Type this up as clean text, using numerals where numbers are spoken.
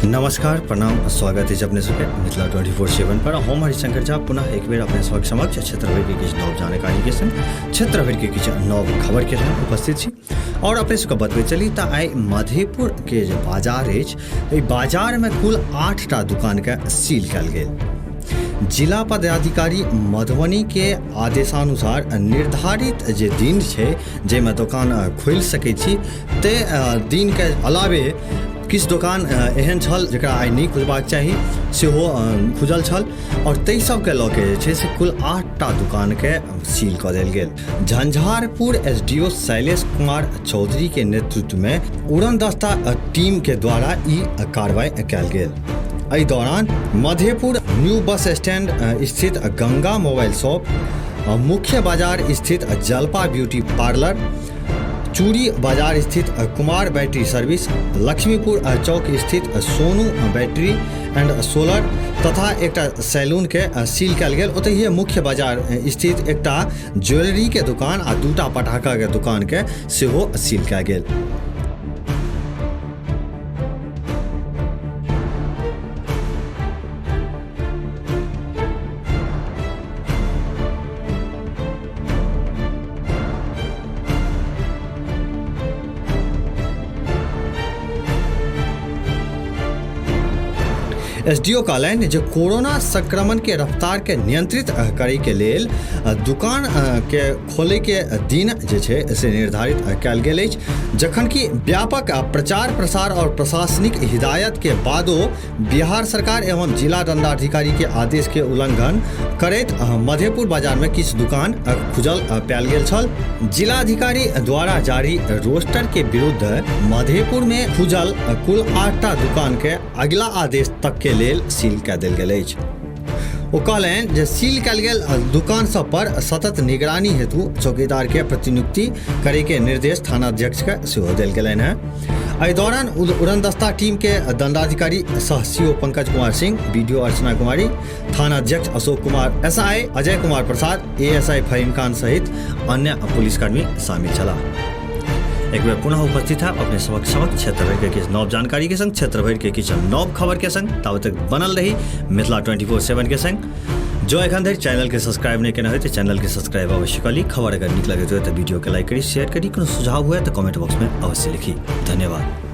नमस्कार, प्रणाम, स्वागत है अपने सबके मिथिला 24/7 पर। हम हरिशंकर झा पुनः एक बेर अपने सबके समक्ष क्षेत्र भर के किछु नव जानकारी के संग क्षेत्र भर के किछु नव खबर के संग उपस्थित छी और अपने सबके बतबै चली तऽ आइ मधेपुर के जे बाजार अछि, एहि बाजार में कुल 8टा दुकान के सील कयल गेल। जिला पदाधिकारी मधुबनी के आदेशानुसार निर्धारित जे दिन छै जाहिमे दुकान खोलि सकै छी, ते दिन के अलावे किछु दुकान एहन छल जकरा आइ नहि खुलबाक चाही सेहो खुजल छल और ताहि सबके लऽ के जे छै से कुल 8टा दुकानके सील कऽ देल गेल। झंझारपुर एसडीओ शैलेश कुमार चौधरी के नेतृत्व में उड़नदस्ता टीम के द्वारा ई कार्रवाई कयल गेल। एहि दौरान मधेपुर न्यू बस स्टैंड स्थित गंगा मोबाइल शॉप, मुख्य बाजार स्थित जलपा ब्यूटी पार्लर, चूड़ी बाजार स्थित कुमार बैटरी सर्विस, लक्ष्मीपुर चौक स्थित सोनू बैटरी एंड सोलर तथा एकटा सैलून के सील कयल गेल। ओतहिए मुख्य बाजार स्थित एकटा ज्वेलरी के दुकान आ 2टा पटाखा के दुकान के सेहो सील कयल गेल। एसडीओ कहलनि जे कोरोना संक्रमण के रफ्तार के नियंत्रित करे के लेल दुकान के खोले के दिन जे छै से निर्धारित कयल गेल अछि, जखन कि व्यापक प्रचार प्रसार और प्रशासनिक हिदायत के बादो बिहार सरकार एवं जिला दंडाधिकारी के आदेश के उल्लंघन करैत मधेपुर बाजार में किछु दुकान खुजल पायल गेल छल। जिलाधिकारी द्वारा जारी रोस्टर के विरुद्ध मधेपुर में खुजल कुल 8टा दुकान के अगिला आदेश तक के लेल सील कऽ देल गेल अछि। ओ कहलनि जे सील कयल गेल दुकान सब पर सतत निगरानी हेतु चौकीदार के प्रतिनियुक्ति करे के निर्देश थानाध्यक्ष के सेहो देल गेलनि हैं। एहि दौरान उड़नदस्ता टीम के दंडाधिकारी सह सीओ पंकज कुमार सिंह, बीडीओ अर्चना कुमारी, थानाध्यक्ष अशोक कुमार, एसआई अजय कुमार प्रसाद, एएसआई फहीम खान सहित अन्य पुलिसकर्मी शामिल छलाह। एक बेर पुनः उपस्थित है अपने समक्ष क्षेत्र भर के किछु नव जानकारी के संग क्षेत्र भर के किछु नव खबर के संग। तब तक बनल रही मिथिला 24/7 के संग। जो एखन धरि चैनल के सब्सक्राइब नहीं केना हो तो चैनल के सब्सक्राइब अवश्य करी। खबर अगर नीक लगे तो वीडियो के लाइक करी, शेयर करी, कोनो सुझाव हुए तो कमेंट बॉक्स में अवश्य लिखी। धन्यवाद।